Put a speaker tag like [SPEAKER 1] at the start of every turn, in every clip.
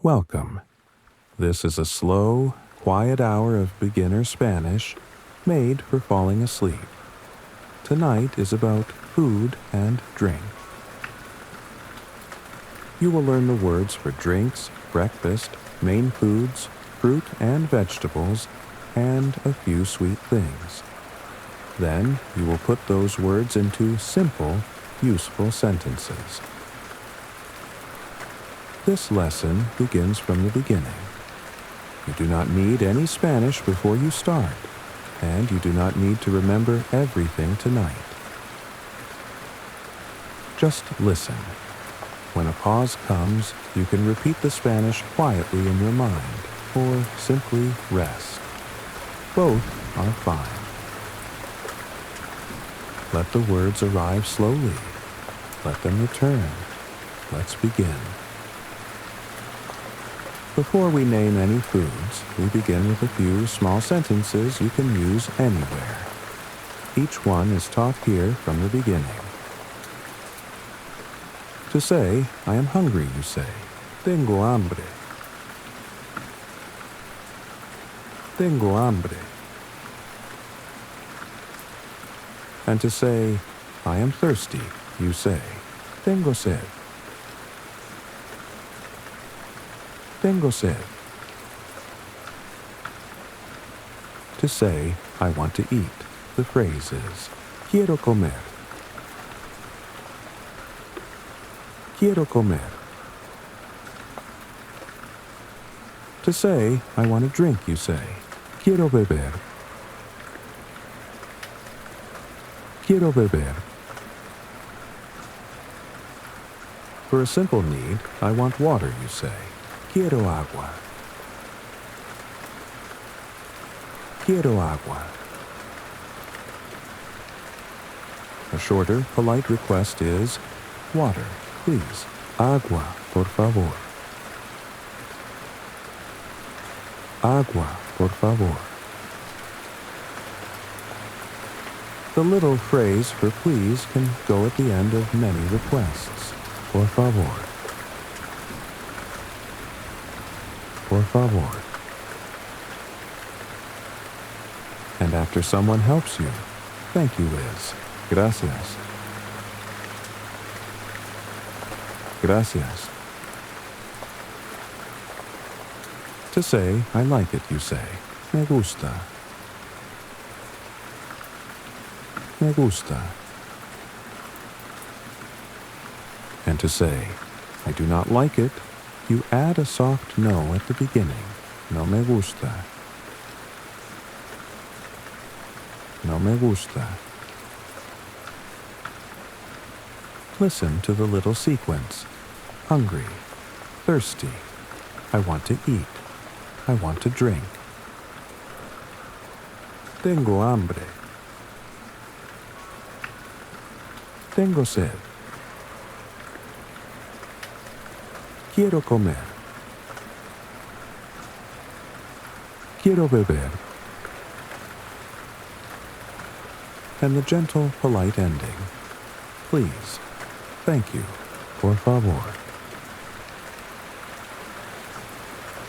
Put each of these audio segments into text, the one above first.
[SPEAKER 1] Welcome. This is a slow, quiet hour of beginner Spanish made for falling asleep. Tonight is about food and drink. You will learn the words for drinks, breakfast, main foods, fruit and vegetables, and a few sweet things. Then you will put those words into simple, useful sentences. This lesson begins from the beginning. You do not need any Spanish before you start, and you do not need to remember everything tonight. Just listen. When a pause comes, you can repeat the Spanish quietly in your mind, or simply rest. Both are fine. Let the words arrive slowly. Let them return. Let's begin. Before we name any foods, we begin with a few small sentences you can use anywhere. Each one is taught here from the beginning. To say, I am hungry, you say, tengo hambre. Tengo hambre. And to say, I am thirsty, you say, tengo sed. Tengo sed. To say, I want to eat, the phrase is, quiero comer. Quiero comer. To say, I want a drink, you say, quiero beber. Quiero beber. For a simple need, I want water, you say, quiero agua. Quiero agua. A shorter, polite request is, water, please. Agua, por favor. Agua, por favor. The little phrase for please can go at the end of many requests. Por favor. Por favor. And after someone helps you, thank you is, gracias. Gracias. To say, I like it, you say, me gusta. Me gusta. And to say, I do not like it, you add a soft no at the beginning. No me gusta. No me gusta. Listen to the little sequence. Hungry. Thirsty. I want to eat. I want to drink. Tengo hambre. Tengo sed. Quiero comer. Quiero beber. And the gentle, polite ending. Please. Thank you. Por favor.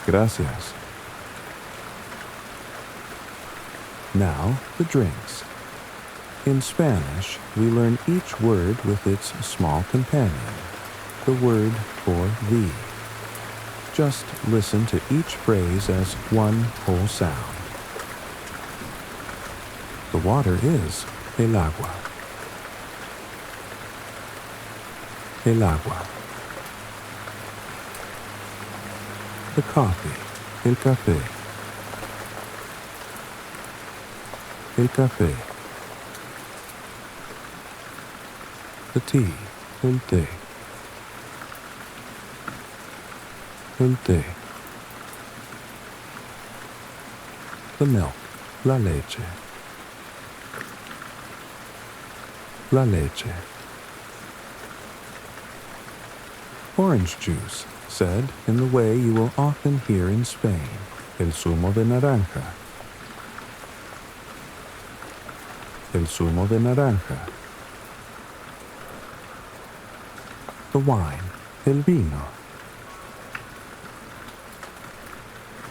[SPEAKER 1] Gracias. Now, the drinks. In Spanish, we learn each word with its small companion, the word for the. Just listen to each phrase as one whole sound. The water is el agua. El agua. The coffee, el café. El café. The tea, el té. El té. The milk, la leche. La leche. Orange juice, said in the way you will often hear in Spain, el zumo de naranja. El zumo de naranja. The wine, el vino.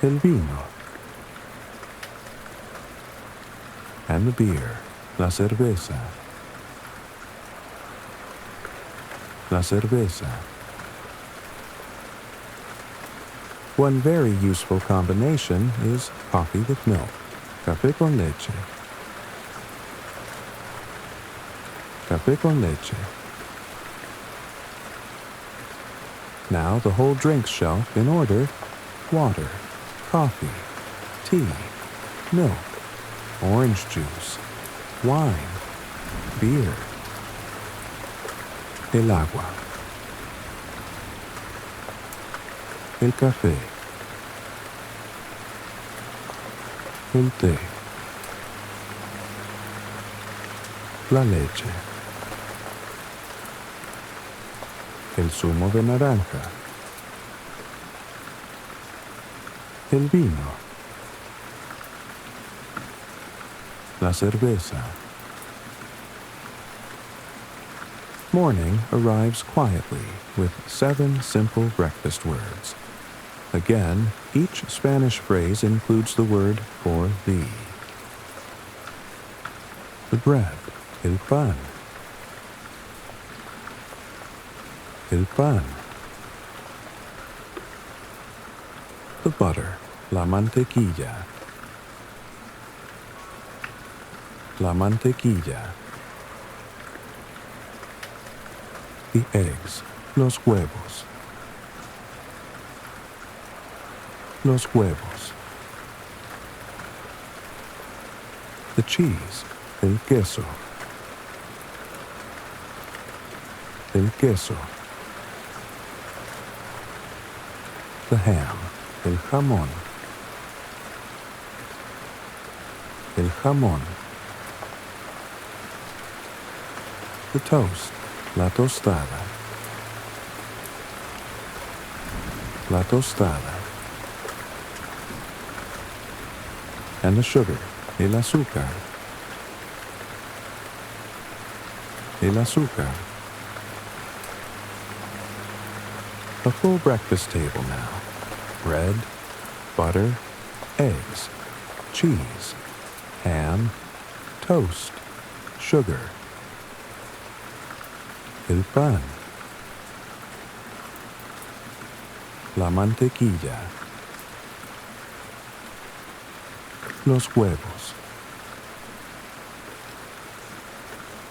[SPEAKER 1] el vino. And the beer, la cerveza. La cerveza. One very useful combination is coffee with milk, café con leche. Café con leche. Now the whole drinks shelf in order: water, coffee, tea, milk, orange juice, wine, beer, el agua, el café, el té, la leche, el zumo de naranja, el vino, la cerveza. Morning arrives quietly with 7 simple breakfast words. Again, each Spanish phrase includes the word for thee. The bread, el pan. El pan. The butter, la mantequilla. La mantequilla. The eggs, los huevos. Los huevos. The cheese, el queso. El queso. The ham, el jamón. El jamón. The toast, la tostada. La tostada. And the sugar, el azúcar. El azúcar. A full breakfast table now. Bread, butter, eggs, cheese, ham, toast, sugar. El pan. La mantequilla. Los huevos.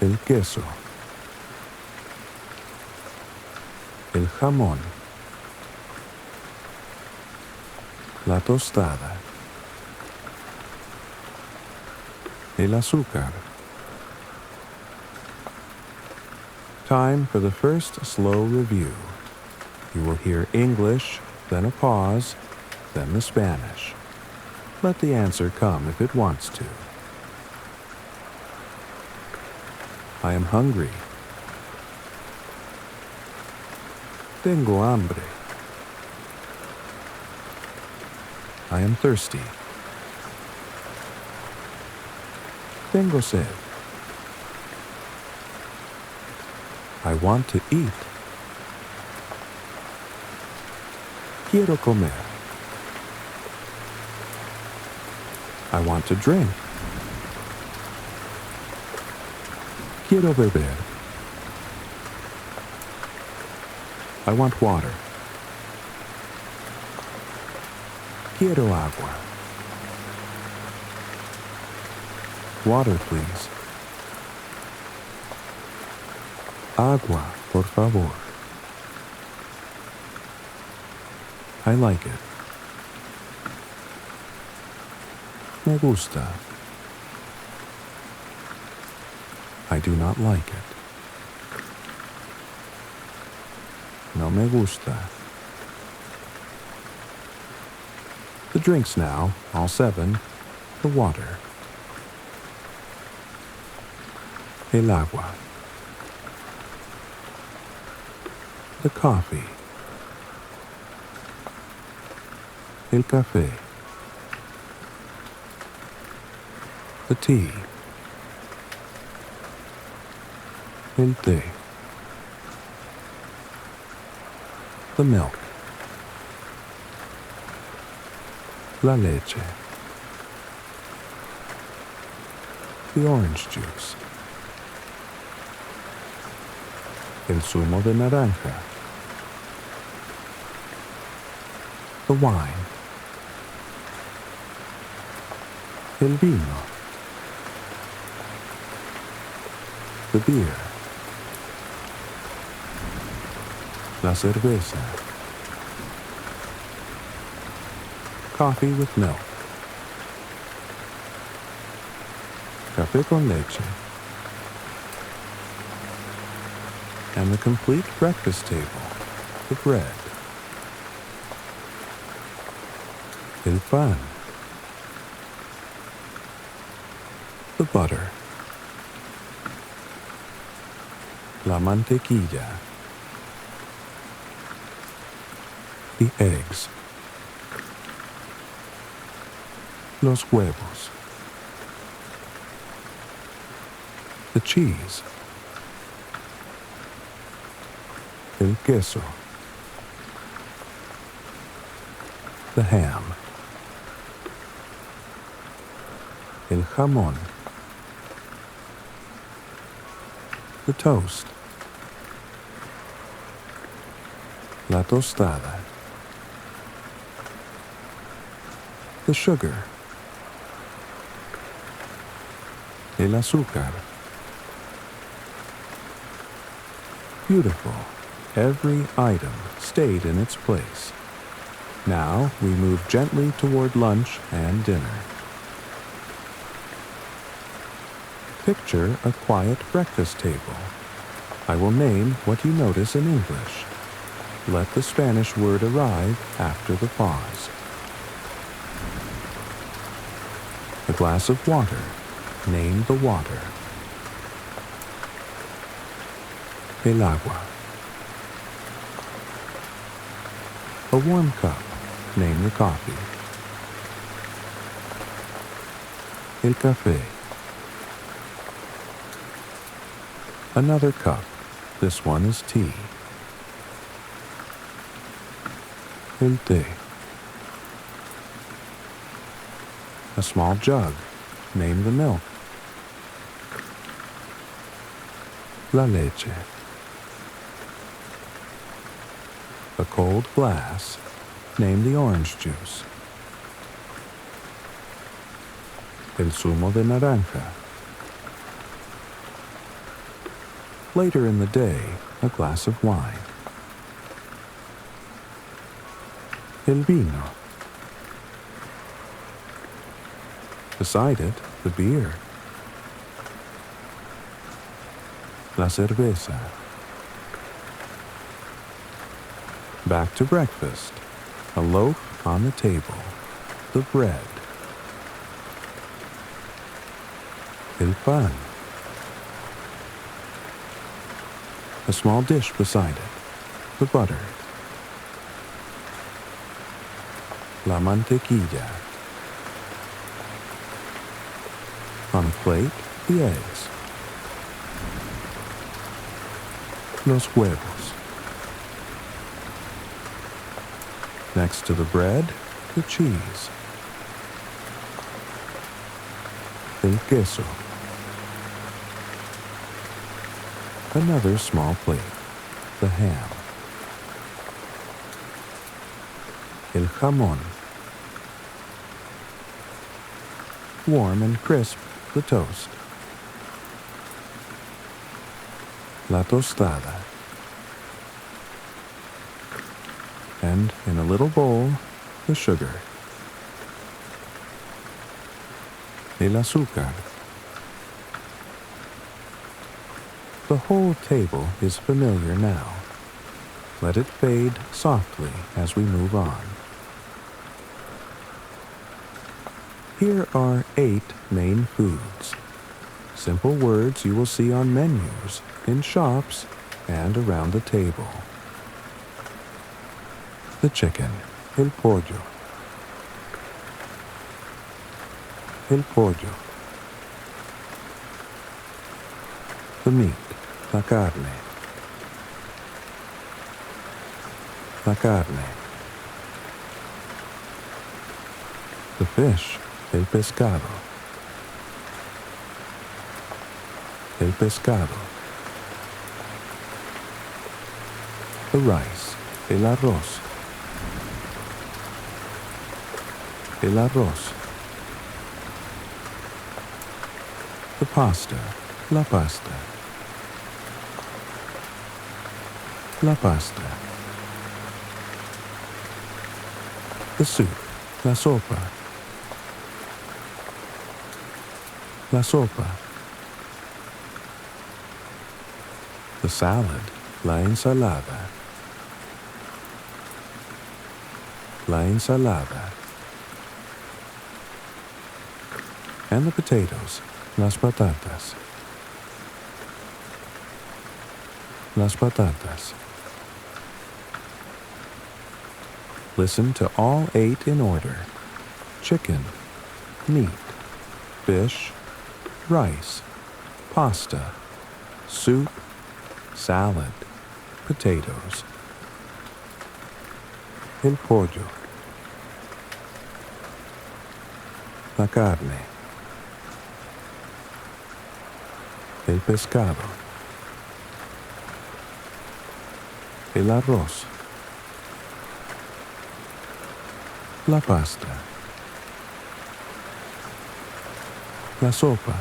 [SPEAKER 1] El queso. El jamón. La tostada. El azúcar. Time for the first slow review. You will hear English, then a pause, then the Spanish. Let the answer come if it wants to. I am hungry. Tengo hambre. I am thirsty. Tengo sed. I want to eat. Quiero comer. I want to drink. Quiero beber. I want water. Quiero agua. Water, please. Agua, por favor. I like it. Me gusta. I do not like it. No me gusta. The drinks now, all 7. The water. El agua. The coffee. El café. The tea. El té. The milk. La leche. The orange juice. El zumo de naranja. The wine. El vino. The beer. La cerveza. Coffee with milk. Café con leche. And the complete breakfast table, the bread. El pan. The butter. La mantequilla. The eggs. Los huevos. The cheese. El queso. The ham. El jamón. The toast. La tostada. The sugar. El azúcar. Beautiful. Every item stayed in its place. Now we move gently toward lunch and dinner. Picture a quiet breakfast table. I will name what you notice in English. Let the Spanish word arrive after the pause. A glass of water. Name the water. El agua. A warm cup. Name the coffee. El café. Another cup. This one is tea. El té. A small jug. Name the milk. La leche. A cold glass. Name the orange juice. El zumo de naranja. Later in the day, a glass of wine. El vino. Beside it, the beer. La cerveza. Back to breakfast. A loaf on the table. The bread. El pan. A small dish beside it. The butter. La mantequilla. On a plate, the eggs. Los huevos. Next to the bread, the cheese. El queso. Another small plate, the ham. El jamón. Warm and crisp, the toast. La tostada. And in a little bowl, the sugar. El azúcar. The whole table is familiar now. Let it fade softly as we move on. Here are 8 main foods. Simple words you will see on menus, in shops, and around the table. The chicken, el pollo. El pollo. The meat, la carne. La carne. The fish, el pescado. El pescado. The rice, el arroz. El arroz. The pasta, la pasta. La pasta. The soup, la sopa. La sopa. The salad, la ensalada. La ensalada. And the potatoes, las patatas. Las patatas. Listen to all 8 in order. Chicken, meat, fish, rice, pasta, soup, salad, potatoes. El pollo. La carne. El pescado. El arroz. La pasta. La sopa.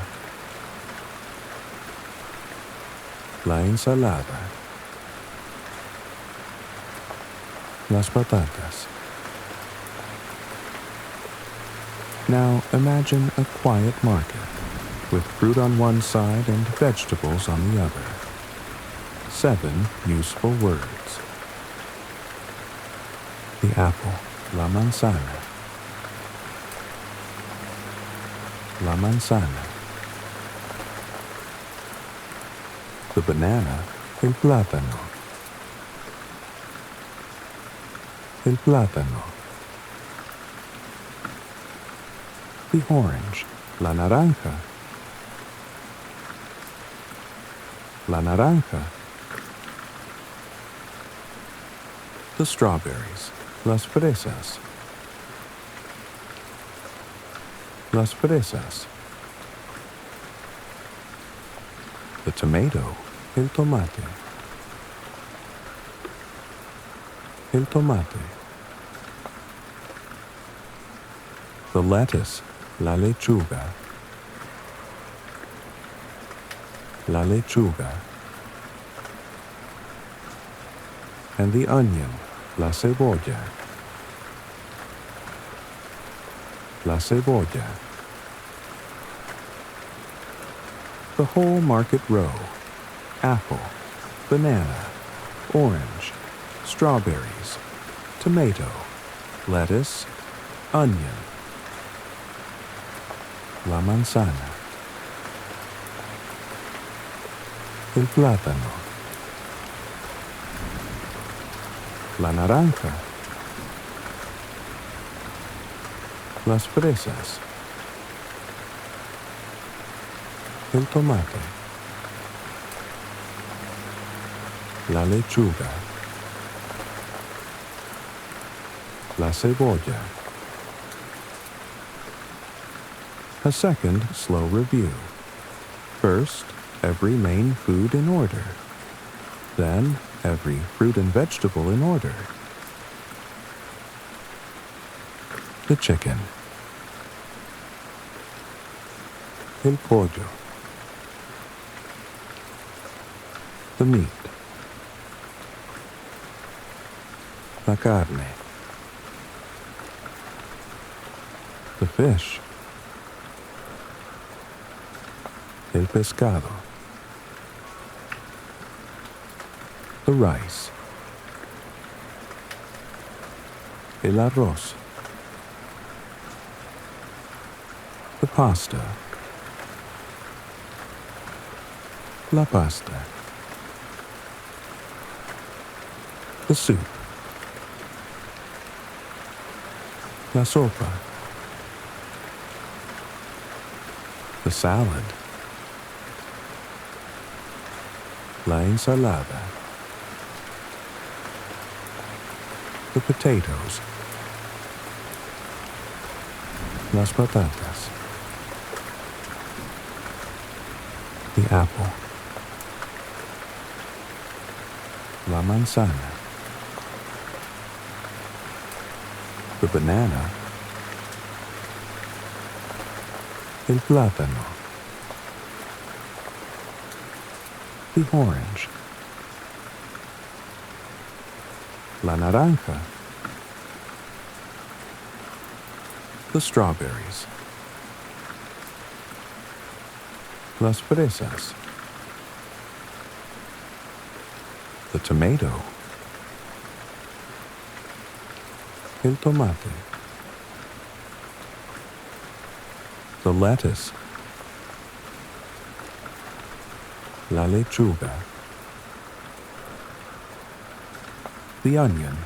[SPEAKER 1] La ensalada. Las patatas. Now imagine a quiet market with fruit on one side and vegetables on the other. 7 useful words. The apple, la manzana. La manzana. The banana, el plátano. El plátano. The orange, la naranja. La naranja. The strawberries, las fresas. Las fresas. The tomato, el tomate. El tomate. The lettuce, la lechuga. La lechuga. And the onion, la cebolla. La cebolla. The whole market row. Apple, banana, orange, strawberries, tomato, lettuce, onion. La manzana. El plátano. La naranja. Las fresas. El tomate. La lechuga. La cebolla. A second slow review. First, every main food in order. Then, every fruit and vegetable in order. The chicken. El pollo. The meat. La carne. The fish. El pescado. The rice. El arroz. The pasta. La pasta. The soup. La sopa. The salad. La ensalada. The potatoes. las patatas, the apple, la manzana, the banana, el plátano, the orange, la naranja, the strawberries, las fresas, the tomato, el tomate, the lettuce, la lechuga, the onion,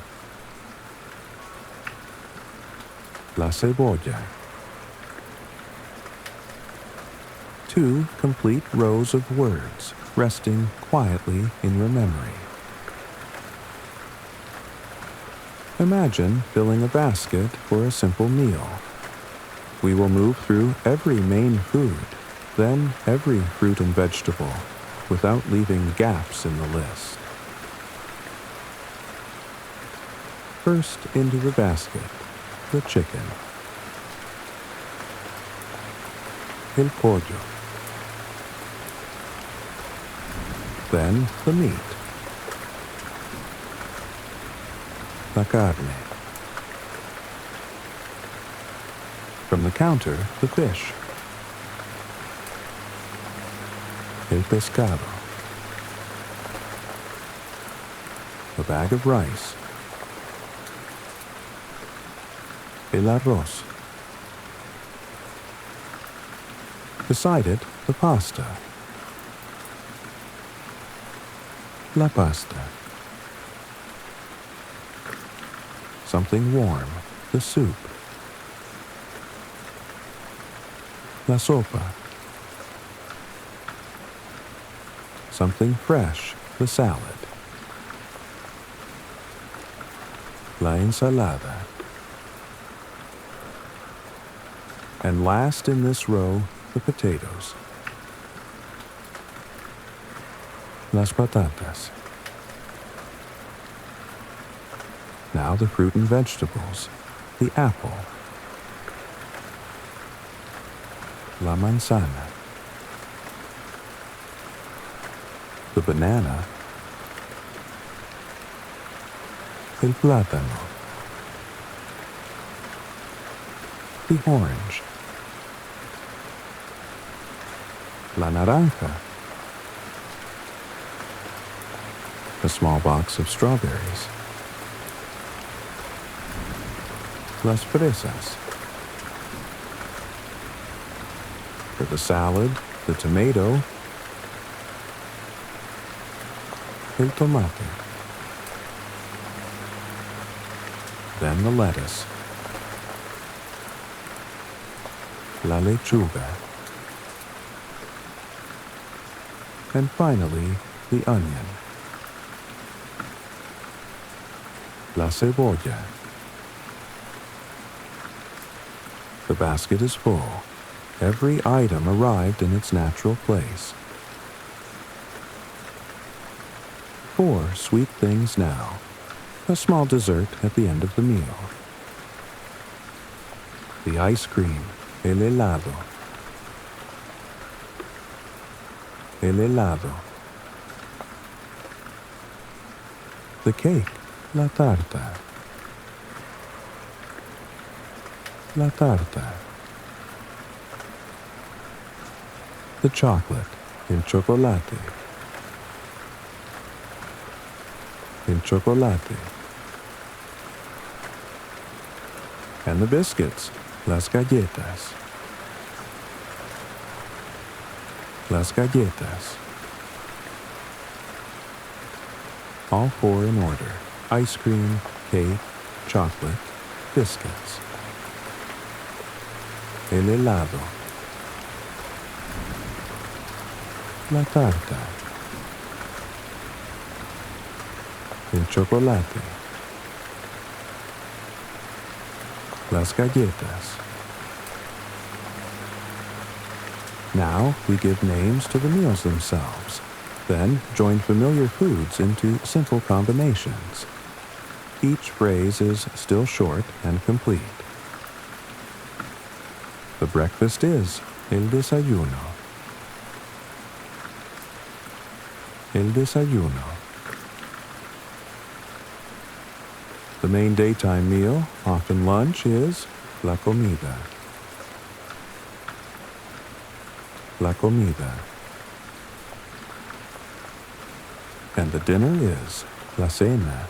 [SPEAKER 1] la cebolla. 2 complete rows of words resting quietly in your memory. Imagine filling a basket for a simple meal. We will move through every main food, then every fruit and vegetable, without leaving gaps in the list. First into the basket, the chicken, el pollo, then the meat, la carne. From the counter, the fish, el pescado, a bag of rice, el arroz. Beside it, the pasta, la pasta. Something warm, the soup, la sopa. Something fresh, the salad, la ensalada. And last in this row, the potatoes, las patatas. Now the fruit and vegetables, the apple, la manzana, the banana, el plátano, the orange, la naranja, a small box of strawberries, las fresas. For the salad, the tomato, el tomate, then the lettuce, la lechuga, and finally the onion, la cebolla. The basket is full. Every item arrived in its natural place. 4 sweet things now. A small dessert at the end of the meal. The ice cream, el helado. El helado. The cake, la tarta. La tarta. The chocolate, el chocolate. El chocolate. And the biscuits, las galletas. Las galletas. All 4 in order. Ice cream, cake, chocolate, biscuits. El helado. La tarta. El chocolate. Las galletas. Now we give names to the meals themselves, then join familiar foods into simple combinations. Each phrase is still short and complete. The breakfast is el desayuno. El desayuno. The main daytime meal, often lunch, is la comida. La comida. And the dinner is la cena.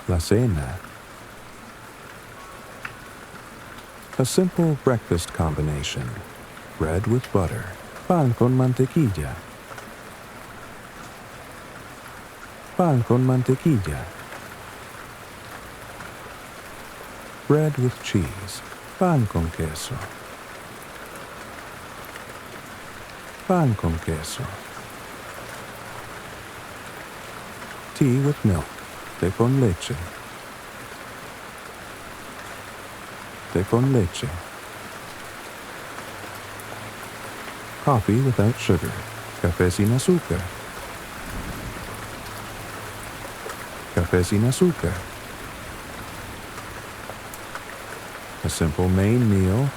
[SPEAKER 1] La cena. A simple breakfast combination. Bread with butter. Pan con mantequilla. Pan con mantequilla. Bread with cheese. Pan con queso. Pan con queso. Tea with milk. Té con leche. Té con leche. Coffee without sugar. Café sin azúcar. Café sin azúcar. A simple main meal,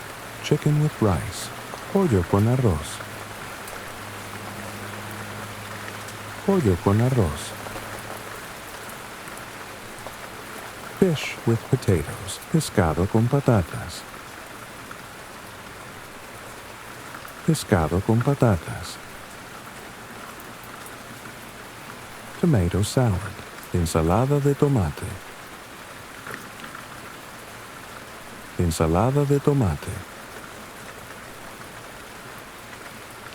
[SPEAKER 1] chicken with rice. Pollo con arroz. Pollo con arroz. Fish with potatoes. Pescado con patatas. Pescado con patatas. Tomato salad. Ensalada de tomate. Ensalada de tomate.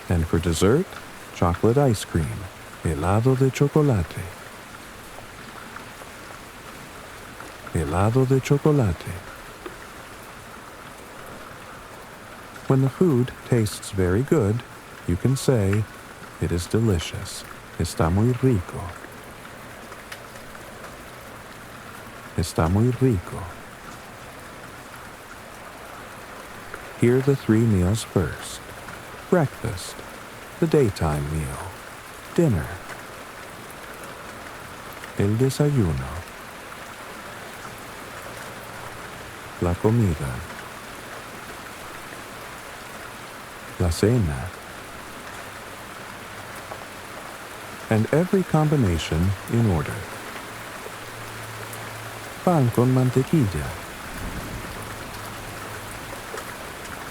[SPEAKER 1] And for dessert, chocolate ice cream. Helado de chocolate. Helado de chocolate. When the food tastes very good, you can say, it is delicious. Está muy rico. Está muy rico. Hear the three meals first. Breakfast, the daytime meal. Dinner, el desayuno. La comida. La cena. And every combination in order. Pan con mantequilla.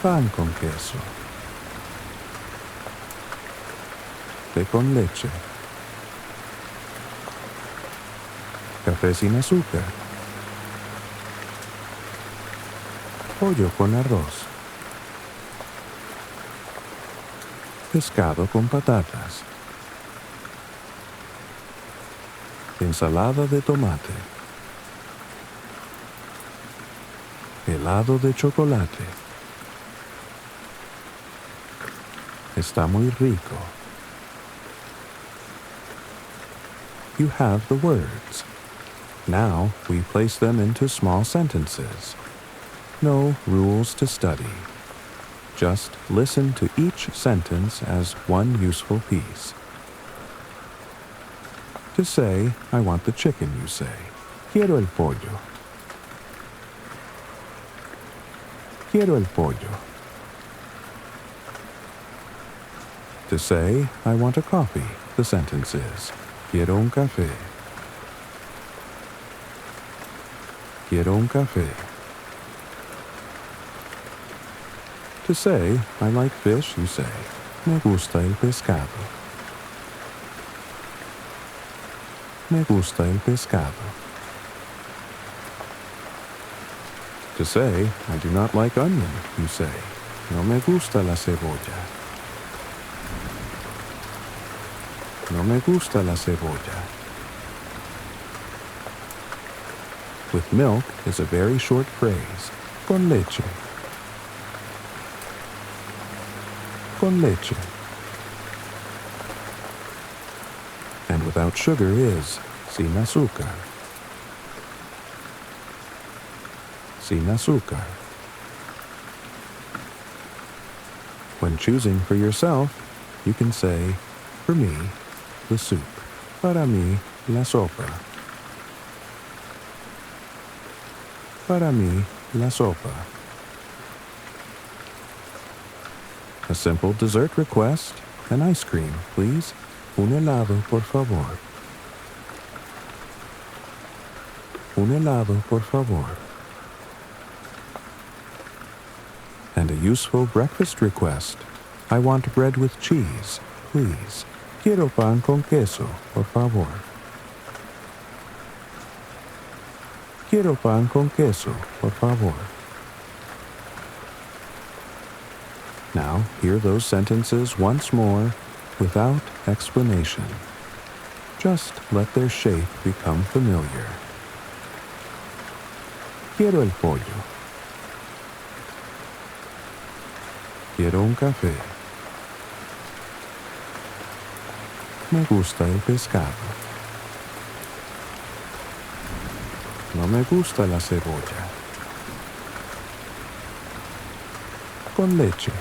[SPEAKER 1] Pan con queso. Té con leche. Café sin azúcar. Pollo con arroz. Pescado con patatas. Ensalada de tomate. Helado de chocolate. Está muy rico. You have the words. Now we place them into small sentences. No rules to study. Just listen to each sentence as one useful piece. To say, I want the chicken, you say, quiero el pollo. Quiero el pollo. To say, I want a coffee, the sentence is, quiero un café. Quiero un café. To say, I like fish, you say, me gusta el pescado. Me gusta el pescado. To say, I do not like onion, you say, no me gusta la cebolla. No me gusta la cebolla. With milk is a very short phrase, con leche. Con leche. And without sugar is sin azúcar. Sin azúcar. When choosing for yourself, you can say, for me, the soup. Para mí, la sopa. Para mí, la sopa. A simple dessert request, an ice cream, please. Un helado, por favor. Un helado, por favor. And a useful breakfast request. I want bread with cheese, please. Quiero pan con queso, por favor. Quiero pan con queso, por favor. Now, hear those sentences once more without explanation. Just let their shape become familiar. Quiero el pollo. Quiero un café. Me gusta el pescado. No me gusta la cebolla. Con leche.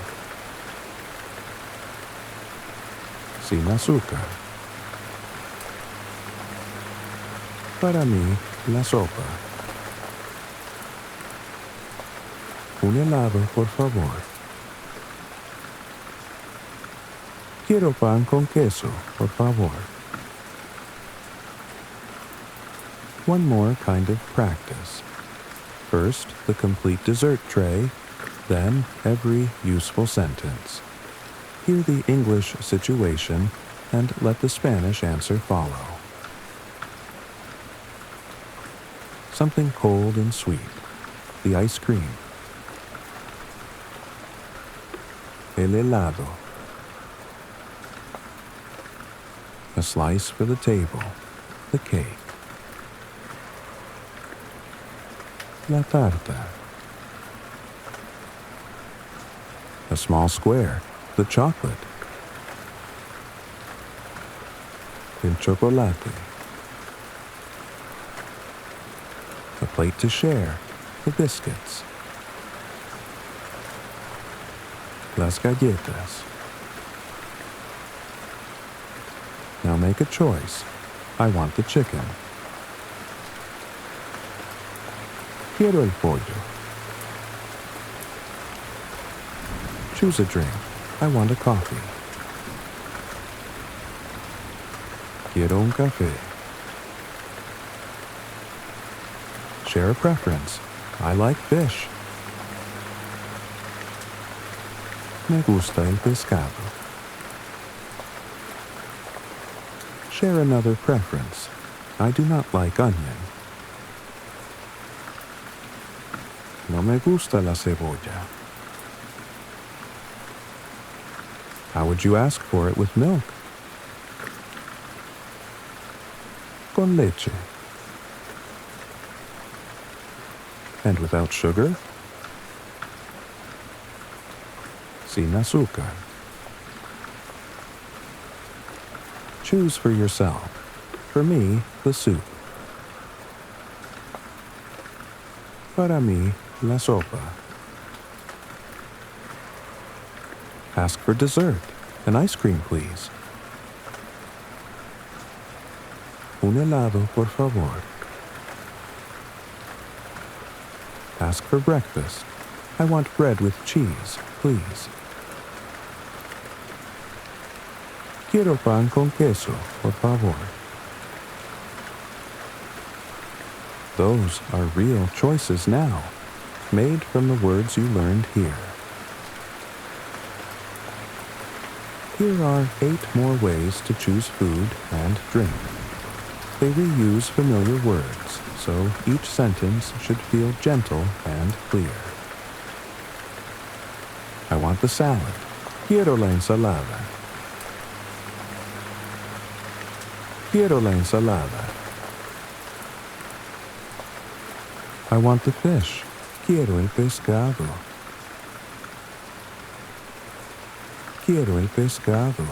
[SPEAKER 1] Sin azúcar. Para mí, la sopa. Un helado, por favor. Quiero pan con queso, por favor. One more kind of practice. First, the complete dessert tray, then every useful sentence. Hear the English situation and let the Spanish answer follow. Something cold and sweet. The ice cream. El helado. A slice for the table. The cake. La tarta. A small square. The chocolate. El chocolate. A plate to share. The biscuits. Las galletas. Now make a choice. I want the chicken. Quiero el pollo. Choose a drink. I want a coffee. Quiero un café. Share a preference. I like fish. Me gusta el pescado. Share another preference. I do not like onion. No me gusta la cebolla. How would you ask for it with milk? Con leche. And without sugar? Sin azúcar. Choose for yourself. For me, the soup. Para mí, la sopa. Ask for dessert. An ice cream, please. Un helado, por favor. Ask for breakfast. I want bread with cheese, please. Quiero pan con queso, por favor. Those are real choices now, made from the words you learned here. Here are 8 more ways to choose food and drink. They reuse familiar words, so each sentence should feel gentle and clear. I want the salad. Quiero la ensalada. Quiero la ensalada. I want the fish. Quiero el pescado. Quiero el pescado.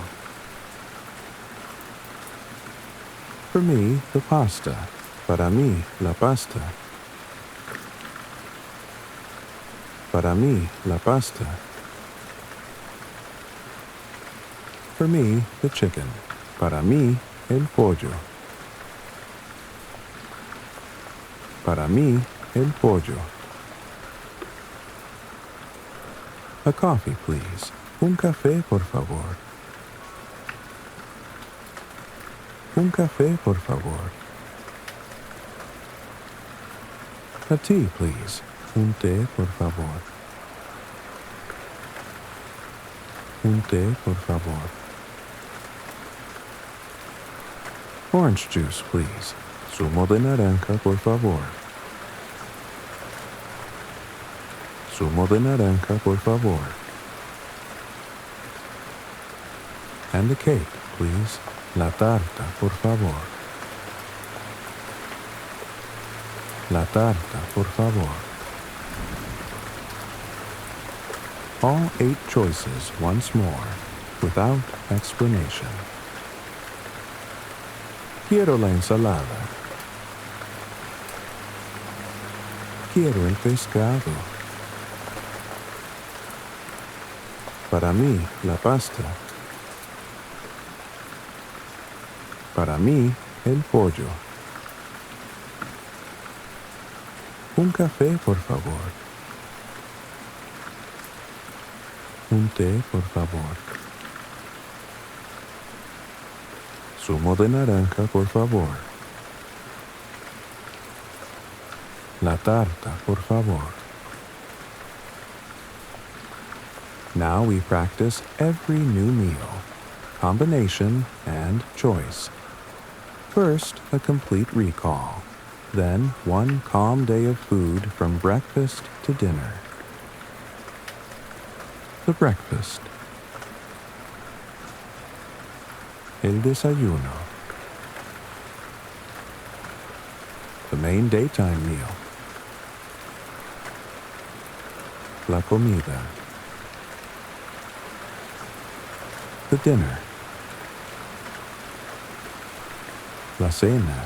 [SPEAKER 1] For me, the pasta. Para mí, la pasta. Para mí, la pasta. For me, the chicken. Para mí, el pollo. Para mí, el pollo. A coffee, please. Un café, por favor. Un café, por favor. A tea, please. Un té, por favor. Un té, por favor. Orange juice, please. Zumo de naranja, por favor. Zumo de naranja, por favor. And the cake, please. La tarta, por favor. La tarta, por favor. All 8 choices once more, without explanation. Quiero la ensalada. Quiero el pescado. Para mí, la pasta. Para mí, el pollo. Un café, por favor. Un té, por favor. Zumo de naranja, por favor. La tarta, por favor. Now we practice every new meal, combination and choice. First, a complete recall. Then, one calm day of food from breakfast to dinner. The breakfast. El desayuno. The main daytime meal. La comida. The dinner. La cena.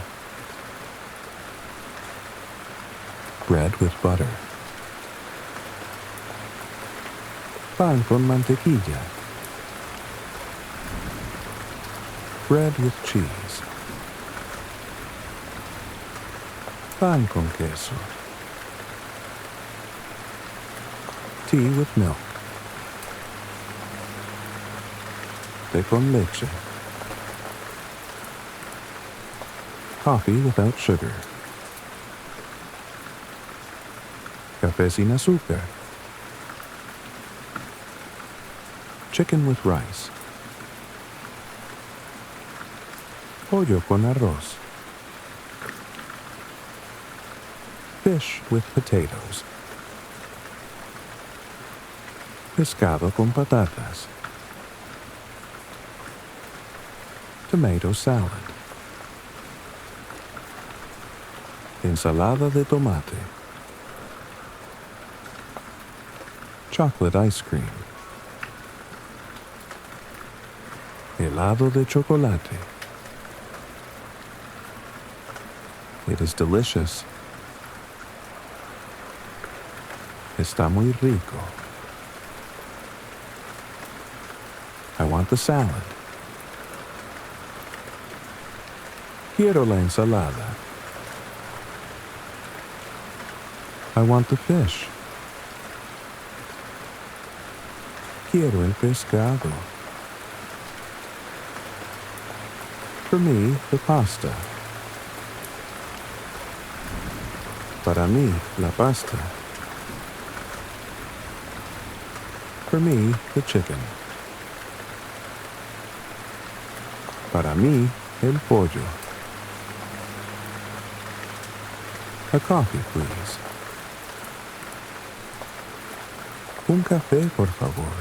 [SPEAKER 1] Bread with butter. Pan con mantequilla. Bread with cheese. Pan con queso. Tea with milk. Té con leche. Coffee without sugar. Café sin azúcar. Chicken with rice. Pollo con arroz. Fish with potatoes. Pescado con patatas. Tomato salad. Ensalada de tomate. Chocolate ice cream. Helado de chocolate. It is delicious. Está muy rico. I want the salad. Quiero la ensalada. I want the fish. Quiero el pescado. For me, the pasta. Para mí, la pasta. For me, the chicken. Para mí, el pollo. A coffee, please. Un café, por favor.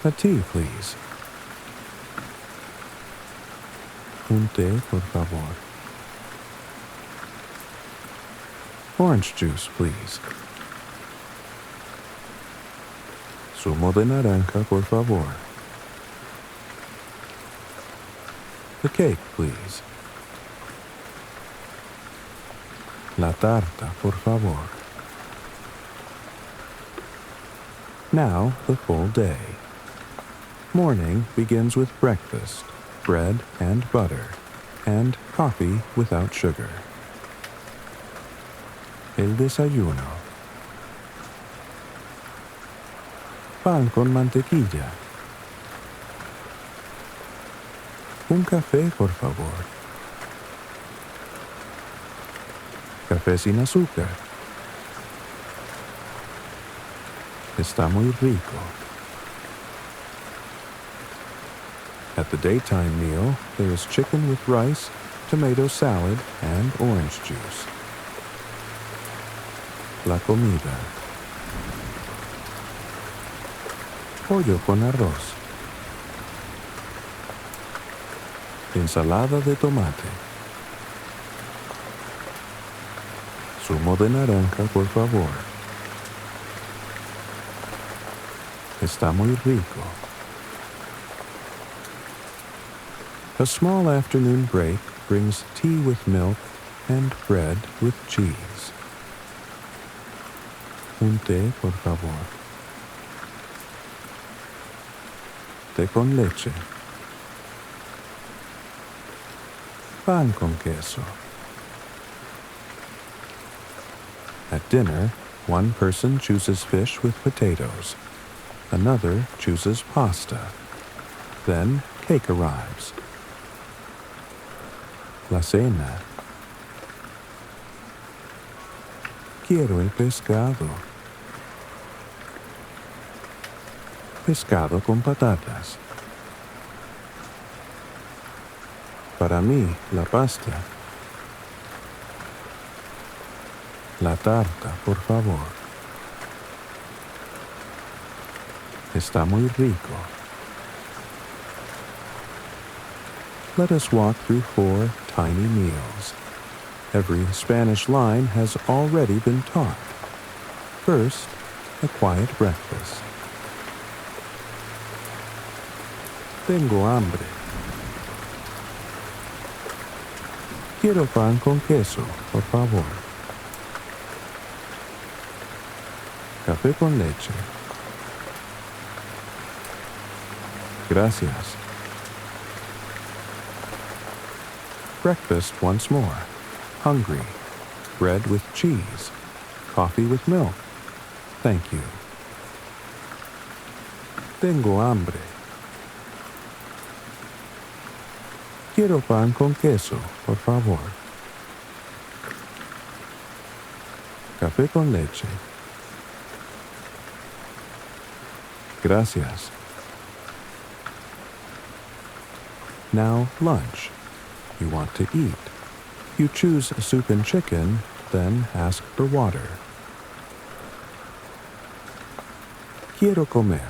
[SPEAKER 1] A tea, please. Un té, por favor. Orange juice, please. Zumo de naranja, por favor. The cake, please. La tarta, por favor. Now the full day. Morning begins with breakfast, bread and butter, and coffee without sugar. El desayuno. Pan con mantequilla. Un café, por favor. Café sin azúcar. Está muy rico. At the daytime meal, there is chicken with rice, tomato salad, and orange juice. La comida. Pollo con arroz. Ensalada de tomate. Zumo de naranja, por favor. Está muy rico. A small afternoon break brings tea with milk and bread with cheese. Un té, por favor. Té con leche. Pan con queso. At dinner, one person chooses fish with potatoes. Another chooses pasta. Then cake arrives. La cena. Quiero el pescado. Pescado con patatas. Para mí, la pasta. La tarta, por favor. Está muy rico. Let us walk through 4 tiny meals. Every Spanish line has already been taught. First, a quiet breakfast. Tengo hambre. Quiero pan con queso, por favor. Café con leche. Gracias. Breakfast once more. Hungry. Bread with cheese. Coffee with milk. Thank you. Tengo hambre. Quiero pan con queso, por favor. Café con leche. Gracias. Now lunch. You want to eat. You choose soup and chicken, then ask for water. Quiero comer.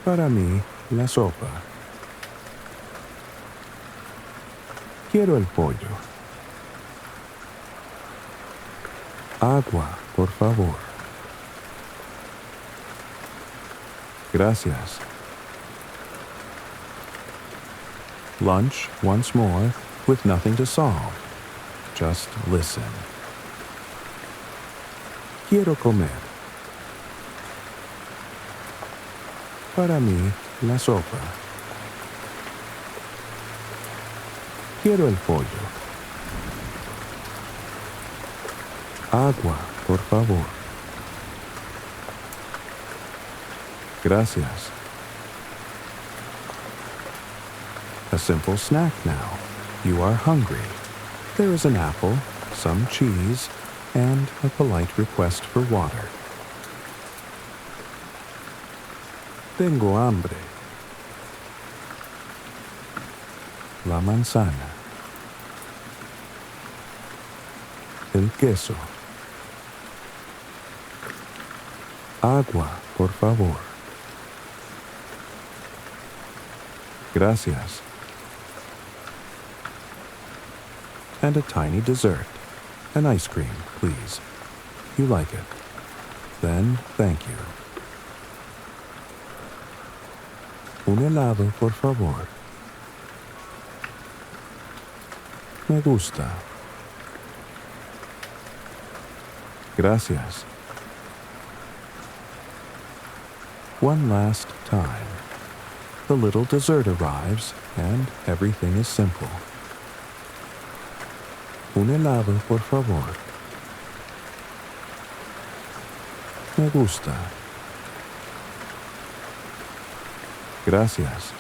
[SPEAKER 1] Para mí, la sopa. Quiero el pollo. Agua, por favor. Gracias. Lunch once more, with nothing to solve. Just listen. Quiero comer. Para mí, la sopa. Quiero el pollo. Agua, por favor. Gracias. A simple snack now. You are hungry. There is an apple, some cheese, and a polite request for water. Tengo hambre. La manzana. El queso. Agua, por favor. Gracias. And a tiny dessert. An ice cream, please. You like it. Then, thank you. Un helado, por favor. Me gusta. Gracias. One last time. The little dessert arrives, and everything is simple. Un helado, por favor. Me gusta. Gracias.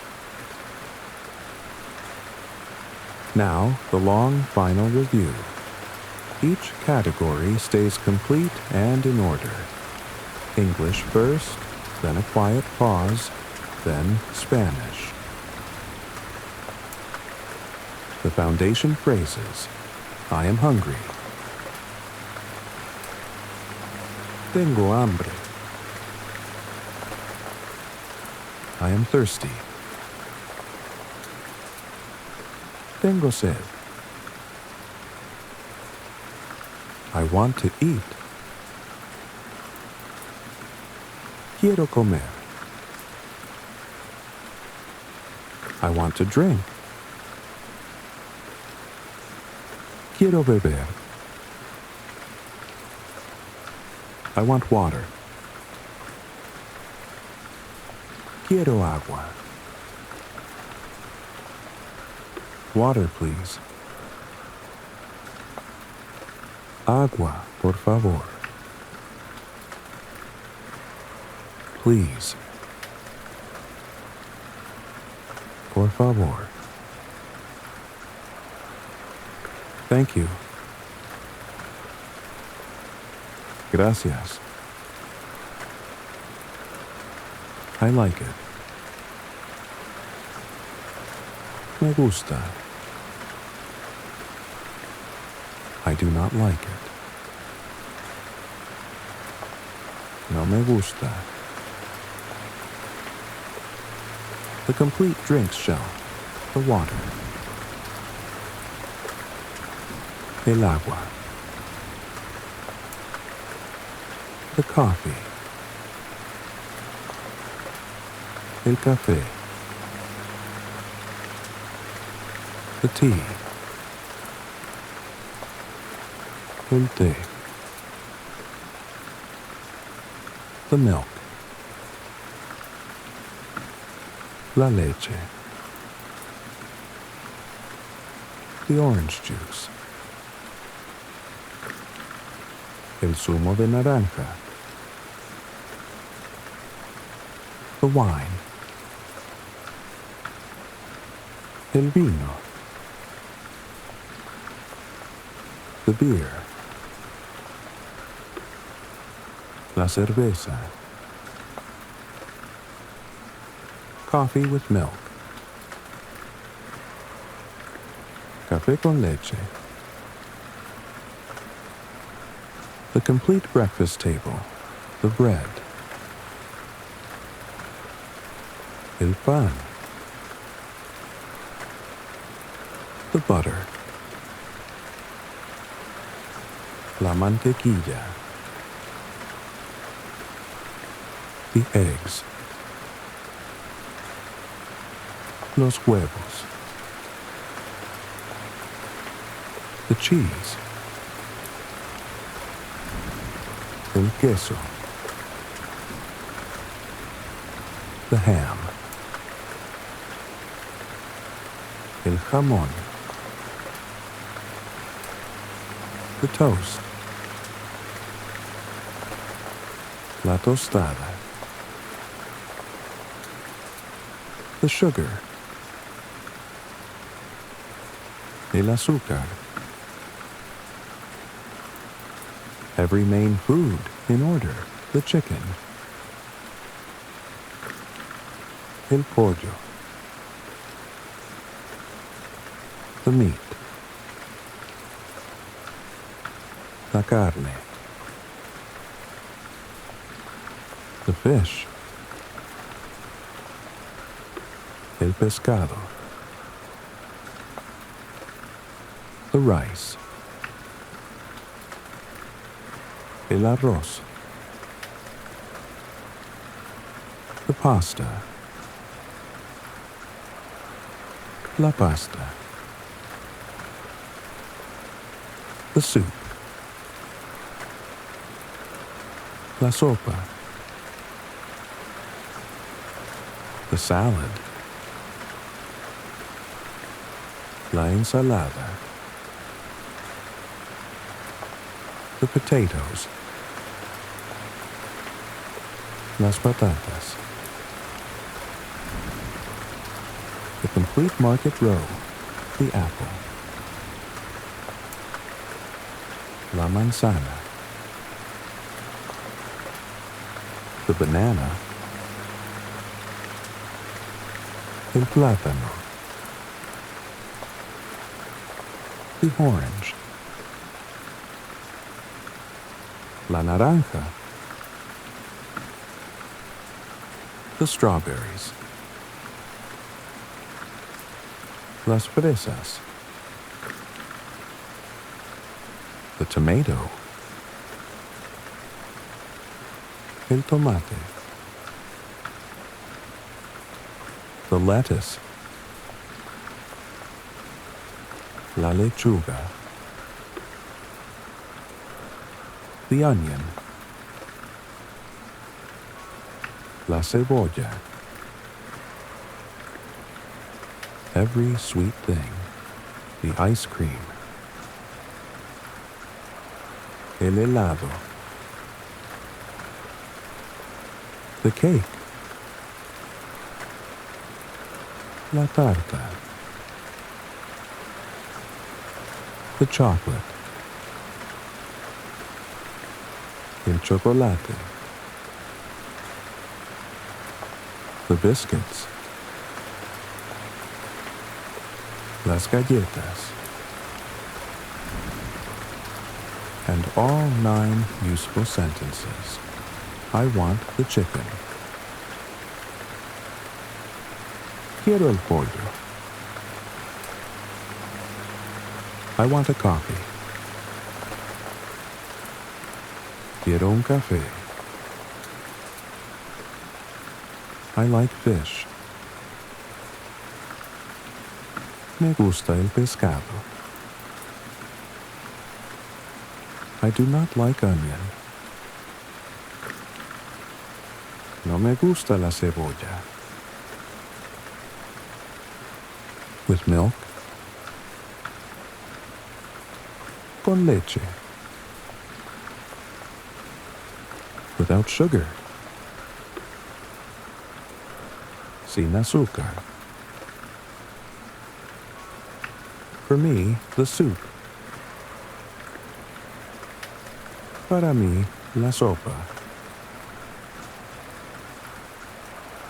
[SPEAKER 1] Now, the long final review. Each category stays complete and in order. English first, then a quiet pause, then Spanish. The foundation phrases: I am hungry. Tengo hambre. I am thirsty. Tengo sed. I want to eat. Quiero comer. I want to drink. Quiero beber. I want water. Quiero agua. Water, please. Agua, por favor. Please. Por favor. Thank you. Gracias. I like it. Me gusta. I do not like it. No me gusta. The complete drinks shelf. The water. El agua. The coffee. El café. The tea. El té. The milk. La leche. The orange juice. El zumo de naranja. The wine. El vino. The beer. La cerveza. Coffee with milk. Café con leche. The complete breakfast table. The bread. El pan. The butter. La mantequilla. The eggs. Los huevos. The cheese. El queso. The ham. El jamón. The toast. La tostada. The sugar. El azúcar. Every main food in order. The chicken. El pollo. The meat. La carne. The fish. El pescado. The rice. El arroz. The pasta. La pasta. The soup. La sopa. The salad. La ensalada. The potatoes. Las patatas. The complete market row. The apple. La manzana. The banana. El plátano. The orange. La naranja. The strawberries. Las fresas. The tomato. El tomate. The lettuce. La lechuga. The onion. La cebolla. Every sweet thing. The ice cream. El helado. The cake. La tarta. The chocolate. El chocolate. The biscuits. Las galletas. And all 9 useful sentences. I want the chicken. Quiero el pollo. I want a coffee. Quiero un café. I like fish. Me gusta el pescado. I do not like onion. No me gusta la cebolla. With milk. Con leche. Without sugar. Sin azúcar. For me, the soup. Para mí, la sopa.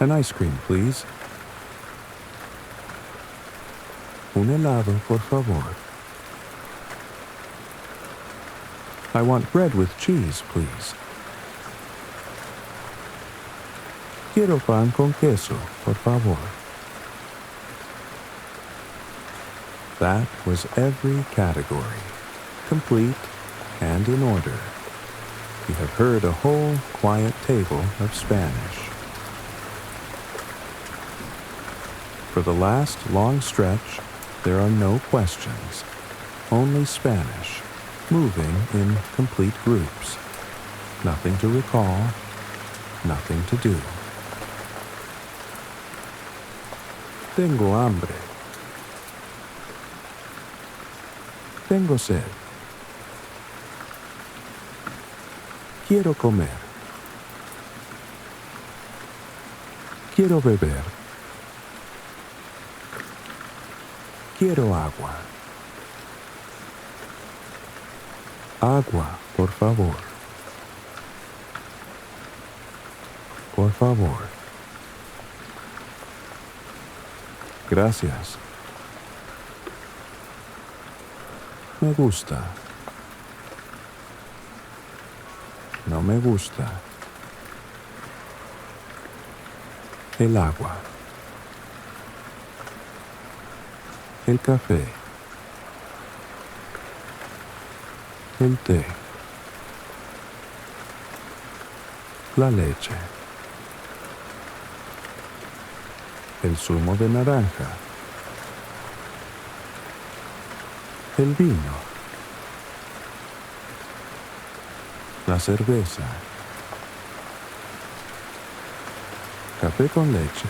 [SPEAKER 1] An ice cream, please. Un helado, por favor. I want bread with cheese, please. Quiero pan con queso, por favor. That was every category, complete and in order. You have heard a whole quiet table of Spanish. For the last long stretch, there are no questions, only Spanish, moving in complete groups. Nothing to recall, nothing to do. Tengo hambre. Tengo sed. Quiero comer. Quiero beber. Quiero agua. Agua, por favor. Por favor. Gracias. Me gusta. No me gusta. El agua. El café. El té. La leche. El zumo de naranja. El vino. La cerveza. Café con leche.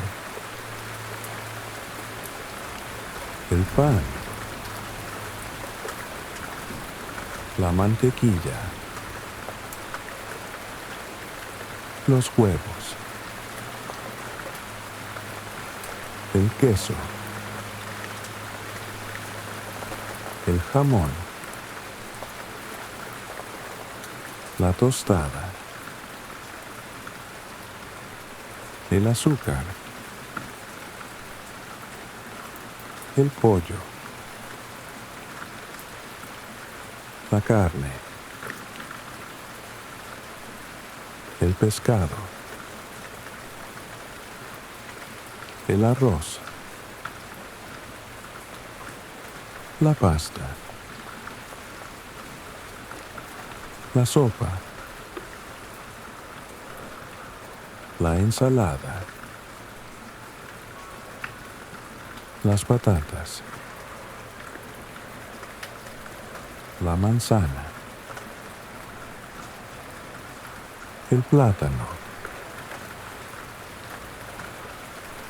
[SPEAKER 1] el pan, la mantequilla, los huevos, el queso, el jamón, la tostada, el azúcar, el pollo, la carne, el pescado, el arroz, la pasta, la sopa, la ensalada, las patatas, la manzana, el plátano,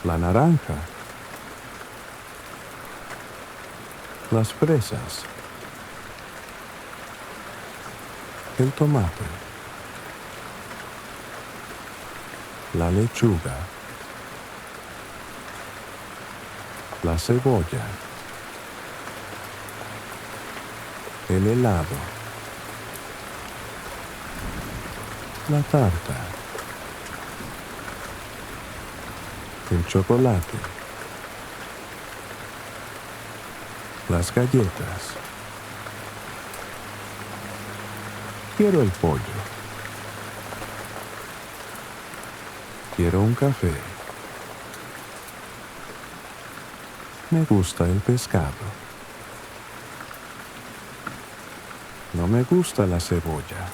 [SPEAKER 1] la naranja, las fresas, el tomate, la lechuga, la cebolla, el helado, la tarta, el chocolate, las galletas. Quiero el pollo. Quiero un café. Me gusta el pescado. No me gusta la cebolla.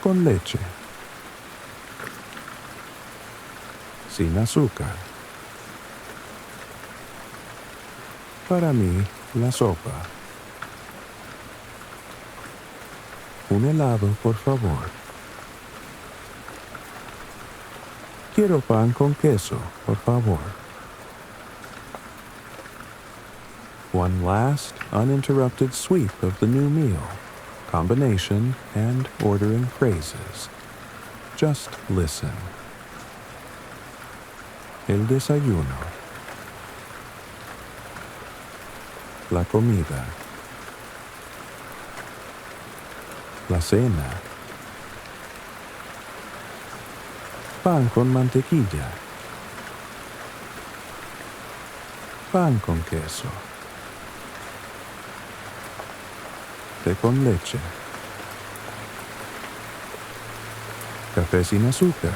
[SPEAKER 1] Con leche. Sin azúcar. Para mí, la sopa. Un helado, por favor. Quiero pan con queso, por favor. One last, uninterrupted sweep of the new meal, combination and ordering phrases. Just listen. El desayuno. La comida. La cena. Pan con mantequilla. Pan con queso. Té con leche. Café sin azúcar.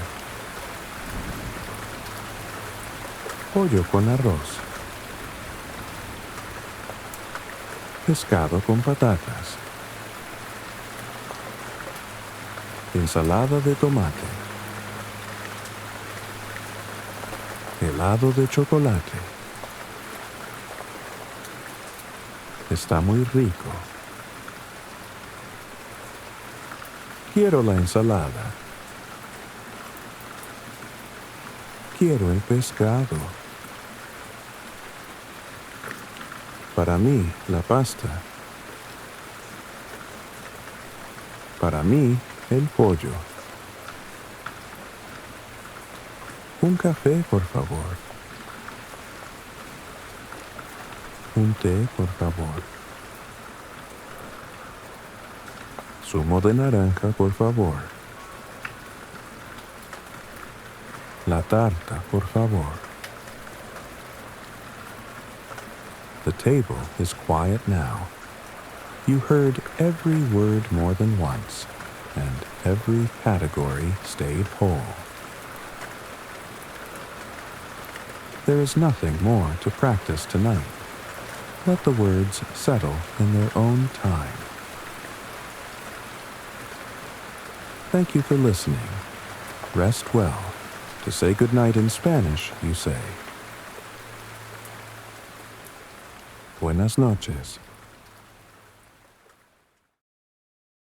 [SPEAKER 1] Pollo con arroz. Pescado con patatas. Ensalada de tomate. Helado de chocolate. Está muy rico. Quiero la ensalada. Quiero el pescado. Para mí, la pasta. Para mí, el pollo. Un café, por favor. Un té, por favor. Zumo de naranja, por favor. La tarta, por favor. The table is quiet now. You heard every word more than once, and every category stayed whole. There is nothing more to practice tonight. Let the words settle in their own time. Thank you for listening. Rest well. To say goodnight in Spanish, you say, Buenas noches.